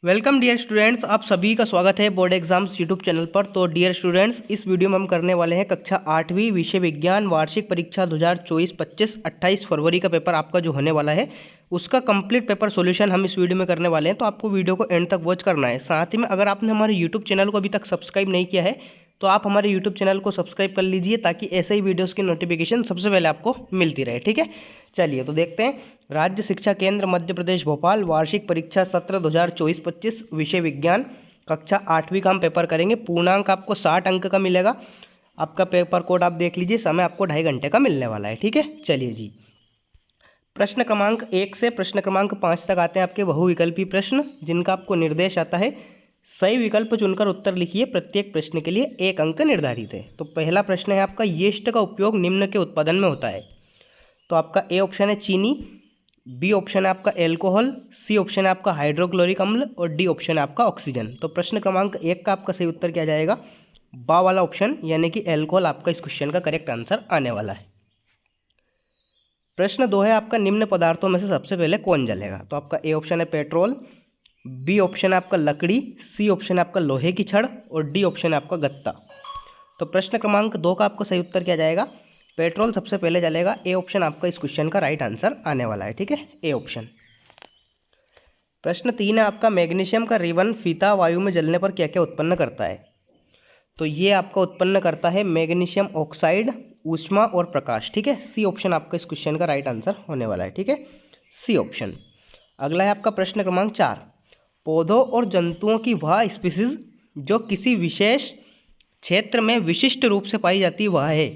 Welcome dear students, आप सभी का स्वागत है बोर्ड एग्जाम्स यूट्यूब चैनल पर। तो डियर स्टूडेंट्स, इस वीडियो में हम करने वाले हैं कक्षा 8वीं विषय विज्ञान वार्षिक परीक्षा 2024-25 28 फरवरी का पेपर आपका जो होने वाला है उसका कंप्लीट पेपर सॉल्यूशन हम इस वीडियो में करने वाले हैं। तो आपको वीडियो को एंड तक वॉच करना है। साथ ही में अगर आपने हमारे यूट्यूब चैनल को अभी तक सब्सक्राइब नहीं किया है तो आप हमारे यूट्यूब चैनल को सब्सक्राइब कर लीजिए ताकि ऐसे ही वीडियोज़ की नोटिफिकेशन सबसे पहले आपको मिलती रहे। ठीक है, चलिए तो देखते हैं। राज्य शिक्षा केंद्र मध्य प्रदेश भोपाल वार्षिक परीक्षा सत्र 2024-25 विषय विज्ञान कक्षा 8वीं का हम पेपर करेंगे। पूर्णांक आपको 60 अंक का मिलेगा। आपका पेपर कोड आप देख लीजिए, समय आपको 2.5 घंटे का मिलने वाला है। ठीक है, चलिए जी। प्रश्न क्रमांक 1 से प्रश्न क्रमांक 5 तक आते हैं आपके बहुविकल्पी प्रश्न, जिनका आपको निर्देश आता है सही विकल्प चुनकर उत्तर लिखिए। प्रत्येक प्रश्न के लिए 1 अंक निर्धारित है। तो पहला प्रश्न है आपका, यीस्ट का उपयोग निम्न के उत्पादन में होता है। तो आपका ए ऑप्शन है चीनी, बी ऑप्शन है आपका एल्कोहल, सी ऑप्शन है आपका हाइड्रोक्लोरिक अम्ल और डी ऑप्शन है आपका ऑक्सीजन। तो प्रश्न क्रमांक 1 का आपका सही उत्तर क्या जाएगा? बा वाला ऑप्शन यानी कि एल्कोहल आपका इस क्वेश्चन का करेक्ट आंसर आने वाला है। प्रश्न 2 है आपका, निम्न पदार्थों में से सबसे पहले कौन जलेगा? तो आपका ए ऑप्शन है पेट्रोल, बी ऑप्शन है आपका लकड़ी, सी ऑप्शन है आपका लोहे की छड़ और डी ऑप्शन है आपका गत्ता। तो प्रश्न क्रमांक 2 का आपका सही उत्तर क्या जाएगा? पेट्रोल सबसे पहले जलेगा। ए ऑप्शन आपका इस क्वेश्चन का राइट आंसर आने वाला है। ठीक है, ए ऑप्शन। प्रश्न 3 है आपका, मैग्नीशियम का रिबन फीता वायु में जलने पर क्या क्या उत्पन्न करता है? तो ये आपका उत्पन्न करता है मैग्नीशियम ऑक्साइड, ऊष्मा और प्रकाश। ठीक है, सी ऑप्शन आपका इस क्वेश्चन का राइट आंसर होने वाला है। ठीक है, सी ऑप्शन। अगला है आपका प्रश्न क्रमांक 4, पौधों और जंतुओं की वह स्पीसीज जो किसी विशेष क्षेत्र में विशिष्ट रूप से पाई जाती है वह है।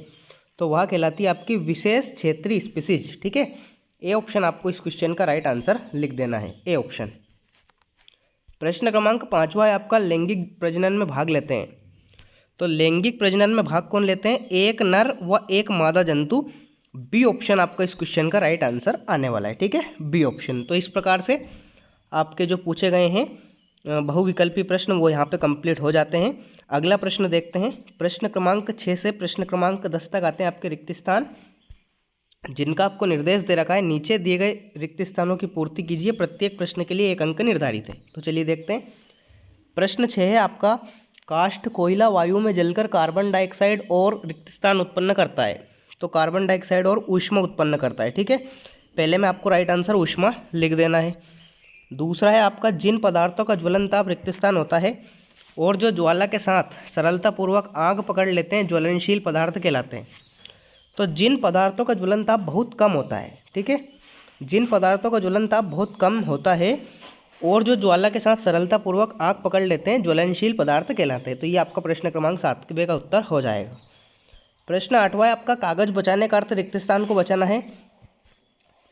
तो वह कहलाती है आपकी विशेष क्षेत्रीय स्पीसीज। ठीक है, ए ऑप्शन आपको इस क्वेश्चन का राइट आंसर लिख देना है, ए ऑप्शन। प्रश्न क्रमांक 5वां है आपका, लैंगिक प्रजनन में भाग लेते हैं। तो लैंगिक प्रजनन में भाग कौन लेते हैं? एक नर व एक मादा जंतु। बी ऑप्शन आपका इस क्वेश्चन का राइट आंसर आने वाला है। ठीक है, बी ऑप्शन। तो इस प्रकार से आपके जो पूछे गए हैं बहुविकल्पी प्रश्न वो यहाँ पे कंप्लीट हो जाते हैं। अगला प्रश्न देखते हैं। प्रश्न क्रमांक 6 से प्रश्न क्रमांक 10 तक आते हैं आपके रिक्त स्थान, जिनका आपको निर्देश दे रखा है नीचे दिए गए रिक्त स्थानों की पूर्ति कीजिए। प्रत्येक प्रश्न के लिए 1 अंक निर्धारित है। तो चलिए देखते हैं। प्रश्न 6 है आपका, काष्ठ कोयला वायु में जलकर कार्बन डाइऑक्साइड और रिक्त स्थान उत्पन्न करता है। तो कार्बन डाइऑक्साइड और ऊष्मा उत्पन्न करता है। ठीक है, पहले में आपको राइट आंसर ऊष्मा लिख देना है। दूसरा है आपका, जिन पदार्थों का ज्वलन ताप रिक्त स्थान होता है और जो ज्वाला के साथ सरलतापूर्वक आग पकड़ लेते हैं ज्वलनशील पदार्थ कहलाते हैं। तो जिन पदार्थों का ज्वलन ताप बहुत कम होता है, ठीक है, जिन पदार्थों का ज्वलन ताप बहुत कम होता है और जो ज्वाला के साथ सरलतापूर्वक आग पकड़ लेते हैं ज्वलनशील पदार्थ कहलाते हैं। तो ये आपका प्रश्न क्रमांक 7 का उत्तर हो जाएगा। प्रश्न 8वां है आपका, कागज बचाने का अर्थ रिक्त स्थान को बचाना है।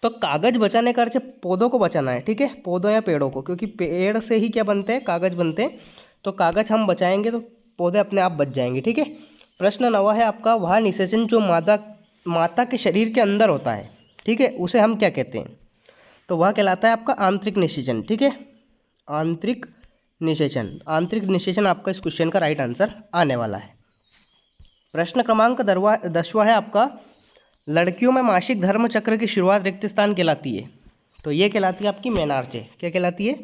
तो कागज बचाने का अर्थ पौधों को बचाना है। ठीक है, पौधों या पेड़ों को, क्योंकि पेड़ से ही क्या बनते हैं? कागज बनते हैं। तो कागज हम बचाएंगे तो पौधे अपने आप बच जाएंगे। ठीक है। प्रश्न 9 है आपका, वह निषेचन जो माता के शरीर के अंदर होता है, ठीक है, उसे हम क्या कहते हैं? तो वह कहलाता है आपका आंतरिक निषेचन। ठीक है, आंतरिक निषेचन। आंतरिक निषेचन आपका इस क्वेश्चन का राइट आंसर आने वाला है। प्रश्न क्रमांक 10वां है आपका, लड़कियों में मासिक धर्म चक्र की शुरुआत रिक्त स्थान कहलाती है। तो ये कहलाती है आपकी मेनार्चे। क्या कहलाती है?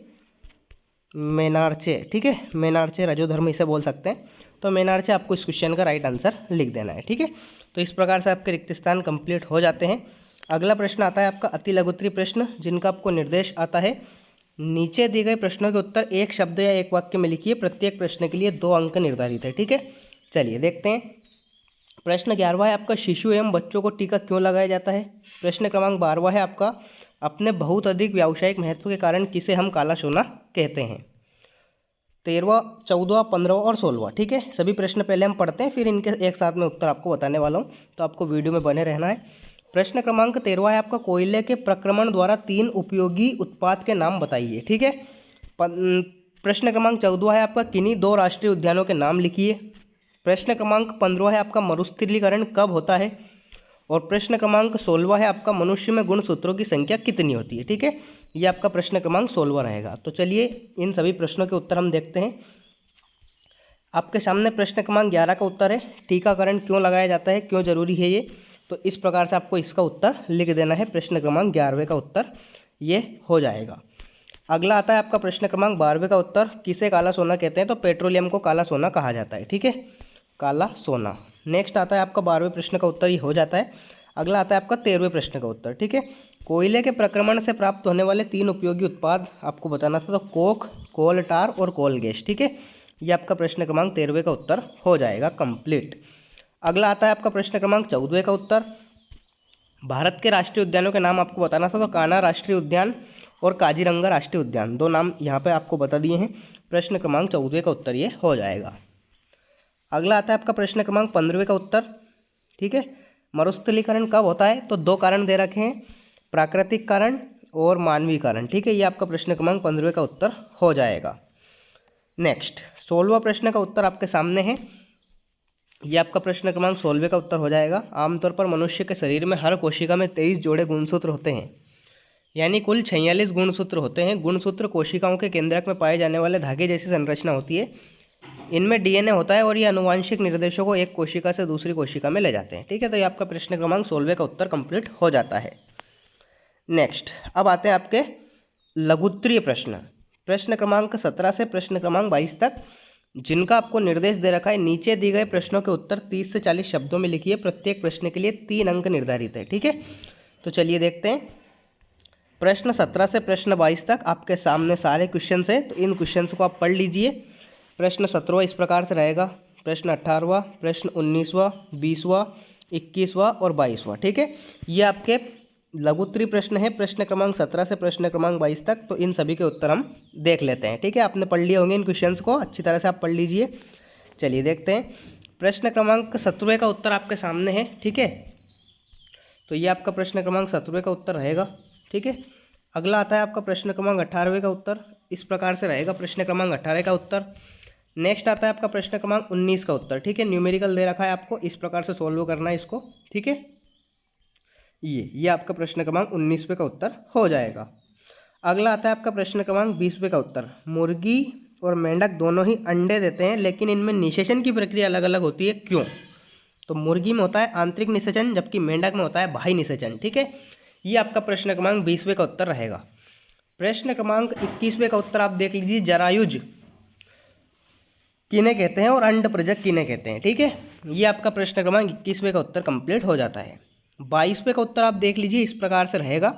मेनार्चे। ठीक है, मेनार्चे रजोधर्म इसे बोल सकते हैं। तो मेनार्चे आपको इस क्वेश्चन का राइट आंसर लिख देना है। ठीक है, तो इस प्रकार से आपके रिक्त स्थान कंप्लीट हो जाते हैं। अगला प्रश्न आता है आपका अति लघुत्तरीय प्रश्न, जिनका आपको निर्देश आता है नीचे दिए गए प्रश्नों के उत्तर एक शब्द या एक वाक्य में लिखिए। प्रत्येक प्रश्न के लिए 2 अंक निर्धारित है। ठीक है, चलिए देखते हैं। प्रश्न 11वां है आपका, शिशु एवं बच्चों को टीका क्यों लगाया जाता है? प्रश्न क्रमांक 12वां है आपका, अपने बहुत अधिक व्यावसायिक महत्व के कारण किसे हम काला सोना कहते हैं? 13वां, 14वां, 15वां और 16वां। ठीक है, सभी प्रश्न पहले हम पढ़ते हैं, फिर इनके एक साथ में उत्तर आपको बताने वाला हूँ, तो आपको वीडियो में बने रहना है। प्रश्न क्रमांक 13वां है आपका, कोयले के प्रक्रमण द्वारा 3 उपयोगी उत्पाद के नाम बताइए। ठीक है। प्रश्न क्रमांक 14वां है आपका, किन्हीं 2 राष्ट्रीय उद्यानों के नाम लिखिए। प्रश्न क्रमांक 15वां है आपका, मरुस्थलीकरण कब होता है? और प्रश्न क्रमांक 16वां है आपका, मनुष्य में गुणसूत्रों की संख्या कितनी होती है? ठीक है, ये आपका प्रश्न क्रमांक 16वां रहेगा। तो चलिए इन सभी प्रश्नों के उत्तर हम देखते हैं। आपके सामने प्रश्न क्रमांक 11 का उत्तर है, टीकाकरण क्यों लगाया जाता है, क्यों जरूरी है ये? तो इस प्रकार से आपको इसका उत्तर लिख देना है। प्रश्न क्रमांक 11वें का उत्तर ये हो जाएगा। अगला आता है आपका प्रश्न क्रमांक 12वें का उत्तर, किसे काला सोना कहते हैं? तो पेट्रोलियम को काला सोना कहा जाता है, ठीक है, काला सोना। नेक्स्ट आता है आपका 12वें प्रश्न का उत्तर, ये हो जाता है। अगला आता है आपका 13वें प्रश्न का उत्तर, ठीक है। कोयले के प्रक्रमण से प्राप्त होने वाले 3 उपयोगी उत्पाद आपको बताना था, तो कोक, कोल टार और कोल गैस, ठीक है। ये आपका प्रश्न क्रमांक 13वें का उत्तर हो जाएगा कंप्लीट। अगला आता है आपका प्रश्न क्रमांक 14वें का उत्तर, भारत के राष्ट्रीय उद्यानों के नाम आपको बताना था, तो कान्हा राष्ट्रीय उद्यान और काजीरंगा राष्ट्रीय उद्यान, 2 नाम यहाँ पे आपको बता दिए हैं। प्रश्न क्रमांक 14वें का उत्तर ये हो जाएगा। अगला आता है आपका प्रश्न क्रमांक 15वें का उत्तर, ठीक है। मरुस्थलीकरण कब होता है? तो 2 कारण दे रखे हैं, प्राकृतिक कारण और मानवीय कारण, ठीक है। ये आपका प्रश्न क्रमांक 15वें का उत्तर हो जाएगा। नेक्स्ट 16वां प्रश्न का उत्तर आपके सामने है। ये आपका प्रश्न क्रमांक 16वें का उत्तर हो जाएगा। आमतौर पर मनुष्य के शरीर में हर कोशिका में 23 जोड़े गुणसूत्र होते हैं, यानी कुल 46 गुणसूत्र होते हैं। गुणसूत्र कोशिकाओं के केंद्रक में पाए जाने वाले धागे जैसी संरचना होती है। इनमें डीएनए होता है और ये आनुवांशिक निर्देशों को एक कोशिका से दूसरी कोशिका में ले जाते हैं, ठीक है। तो ये आपका प्रश्न क्रमांक 16वें का उत्तर कंप्लीट हो जाता है। नेक्स्ट अब आते हैं आपके लघुत्तरीय प्रश्न, प्रश्न क्रमांक 17 से प्रश्न क्रमांक 22 तक, जिनका आपको निर्देश दे रखा है। नीचे दिए गए प्रश्नों के उत्तर 30 से 40 शब्दों में लिखिए। प्रत्येक प्रश्न के लिए 3 अंक निर्धारित है, ठीक है। तो चलिए देखते हैं। प्रश्न 17 से प्रश्न 22 तक आपके सामने सारे क्वेश्चन हैं, तो इन क्वेश्चंस को आप पढ़ लीजिए। प्रश्न 17वां इस प्रकार से रहेगा, प्रश्न 18वां, प्रश्न 19वां, 20वां, 21वां और 22वां, ठीक है। ये आपके लघुत्तरीय प्रश्न है, प्रश्न क्रमांक 17 से प्रश्न क्रमांक 22 तक। तो इन सभी के उत्तर हम देख लेते हैं, ठीक है। आपने पढ़ लिए होंगे इन क्वेश्चंस को, अच्छी तरह से आप पढ़ लीजिए। चलिए देखते हैं। प्रश्न क्रमांक 17वें का उत्तर आपके सामने है, ठीक है। तो ये आपका प्रश्न क्रमांक 17वें का उत्तर रहेगा, ठीक है। अगला आता है आपका प्रश्न क्रमांक 18वें का उत्तर, इस प्रकार से रहेगा प्रश्न क्रमांक 18 का उत्तर। नेक्स्ट आता है आपका प्रश्न क्रमांक 19 का उत्तर, ठीक है। न्यूमेरिकल दे रखा है आपको, इस प्रकार से सॉल्व करना है इसको, ठीक है। ये आपका प्रश्न क्रमांक 19वें का उत्तर हो जाएगा। अगला आता है आपका प्रश्न क्रमांक 20वें का उत्तर, मुर्गी और मेंढक दोनों ही अंडे देते हैं, लेकिन इनमें निषेचन की प्रक्रिया अलग अलग होती है, क्यों? तो मुर्गी में होता है आंतरिक निषेचन, जबकि मेंढक में होता है बाह्य निषेचन, ठीक है। ये आपका प्रश्न क्रमांक 20वें का उत्तर रहेगा। प्रश्न क्रमांक 21वें का उत्तर आप देख लीजिए, जरायुज किन्हें कहते हैं और अंडप्रजक किन्हें कहते हैं, ठीक है। ये आपका प्रश्न क्रमांक 21वें का उत्तर कंप्लीट हो जाता है। 22वें का उत्तर आप देख लीजिए, इस प्रकार से रहेगा,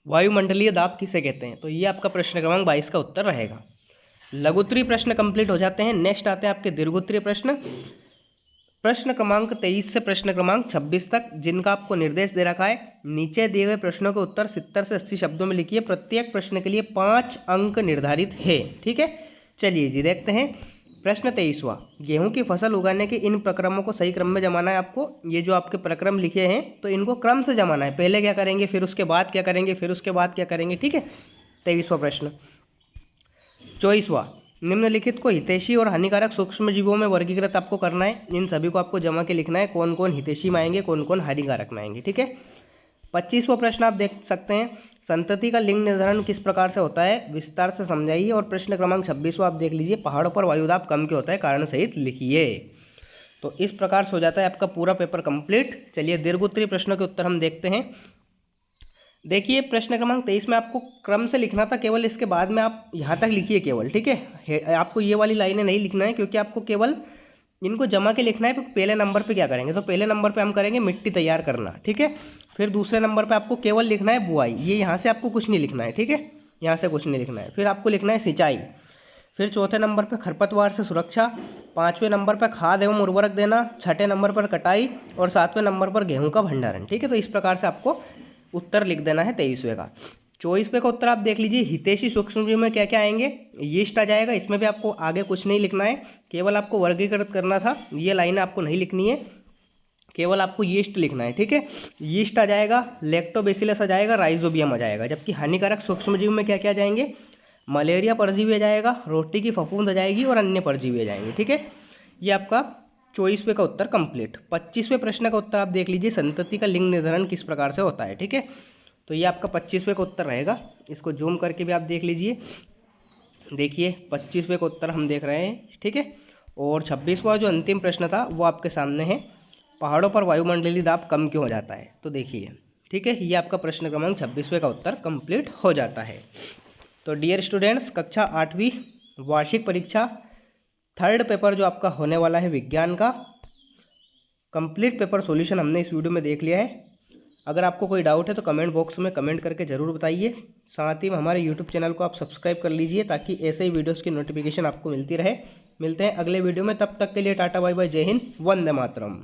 वायुमंडलीय दाब किसे कहते हैं? तो ये आपका प्रश्न क्रमांक 22 का उत्तर रहेगा। लघुत्तरीय प्रश्न कंप्लीट हो जाते हैं। नेक्स्ट आते हैं आपके दीर्घोत्तरीय प्रश्न, प्रश्न क्रमांक 23 से प्रश्न क्रमांक 26 तक, जिनका आपको निर्देश दे रखा है। नीचे दिए गए प्रश्नों के उत्तर 70 से 80 शब्दों में लिखिए। प्रत्येक प्रश्न के लिए 5 अंक निर्धारित है, ठीक है। चलिए जी देखते हैं। प्रश्न 23वां, गेहूं की फसल उगाने के इन प्रक्रमों को सही क्रम में जमाना है आपको। ये जो आपके प्रक्रम लिखे हैं, तो इनको क्रम से जमाना है। पहले क्या करेंगे, फिर उसके बाद क्या करेंगे, फिर उसके बाद क्या करेंगे, ठीक है। 23वां प्रश्न। 24वां, निम्नलिखित को हितैषी और हानिकारक सूक्ष्म जीवों में वर्गीकृत आपको करना है। इन सभी को आपको जमा के लिखना है, कौन कौन हितैषी में आएंगे, कौन कौन हानिकारक में आएंगे, ठीक है। 25वां प्रश्न आप देख सकते हैं, संतति का लिंग निर्धारण किस प्रकार से होता है, विस्तार से समझाइए। और प्रश्न क्रमांक 26वां आप देख लीजिए, पहाड़ों पर वायुदाब कम क्यों होता है, कारण सहित लिखिए। तो इस प्रकार से हो जाता है आपका पूरा पेपर कंप्लीट। चलिए दीर्घोत्तरीय प्रश्नों के उत्तर हम देखते हैं। देखिए प्रश्न क्रमांक 23 में आपको क्रम से लिखना था केवल, इसके बाद में आप यहाँ तक लिखिए केवल, ठीक है। आपको ये वाली लाइनें नहीं लिखना है, क्योंकि आपको केवल इनको जमा के लिखना है। पहले नंबर पे क्या करेंगे, तो पहले नंबर पे हम करेंगे मिट्टी तैयार करना, ठीक है। फिर दूसरे नंबर पे आपको केवल लिखना है बुआई, ये यहाँ से आपको कुछ नहीं लिखना है, ठीक है, यहाँ से कुछ नहीं लिखना है। फिर आपको लिखना है सिंचाई। फिर चौथे नंबर पे खरपतवार से सुरक्षा, 5वें नंबर पर खाद एवं उर्वरक देना, 6ठे नंबर पर कटाई और 7वें नंबर पर गेहूँ का भंडारण, ठीक है। तो इस प्रकार से आपको उत्तर लिख देना है 23वें का। 24वें का उत्तर आप देख लीजिए, हितैषी सूक्ष्मजीव में क्या क्या आएंगे, यीस्ट आ जाएगा। इसमें भी आपको आगे कुछ नहीं लिखना है, केवल आपको वर्गीकृत करना था। ये लाइन आपको नहीं लिखनी है, केवल आपको यीस्ट लिखना है, ठीक है। यीस्ट आ जाएगा, लैक्टोबैसिलस आ जाएगा, राइजोबियम आ जाएगा। जबकि हानिकारक सूक्ष्मजीव में क्या क्या आ जाएंगे, मलेरिया परजीवी आ जाएगा, रोटी की फफूंद आ जाएगी और अन्य परजीवी आ जाएंगे, ठीक है। ये आपका 24वें का उत्तर कंप्लीट। 25वें प्रश्न का उत्तर आप देख लीजिए, संतति का लिंग निर्धारण किस प्रकार से होता है, ठीक है। तो ये आपका 25वें का उत्तर रहेगा। इसको जूम करके भी आप देख लीजिए। देखिए 25वें का उत्तर हम देख रहे हैं, ठीक है। और 26वां जो अंतिम प्रश्न था वो आपके सामने है, पहाड़ों पर वायुमंडलीय दाब कम क्यों हो जाता है। तो देखिए, ठीक है, ये आपका प्रश्न क्रमांक 26वें का उत्तर कंप्लीट हो जाता है। तो डियर स्टूडेंट्स, कक्षा 8वीं वार्षिक परीक्षा थर्ड पेपर जो आपका होने वाला है विज्ञान का, कंप्लीट पेपर सॉल्यूशन हमने इस वीडियो में देख लिया है। अगर आपको कोई डाउट है तो कमेंट बॉक्स में कमेंट करके ज़रूर बताइए। साथ ही हमारे यूट्यूब चैनल को आप सब्सक्राइब कर लीजिए ताकि ऐसे ही वीडियोस की नोटिफिकेशन आपको मिलती रहे। मिलते हैं अगले वीडियो में, तब तक के लिए टाटा बाय बाय, जय हिंद, वंदे मातरम।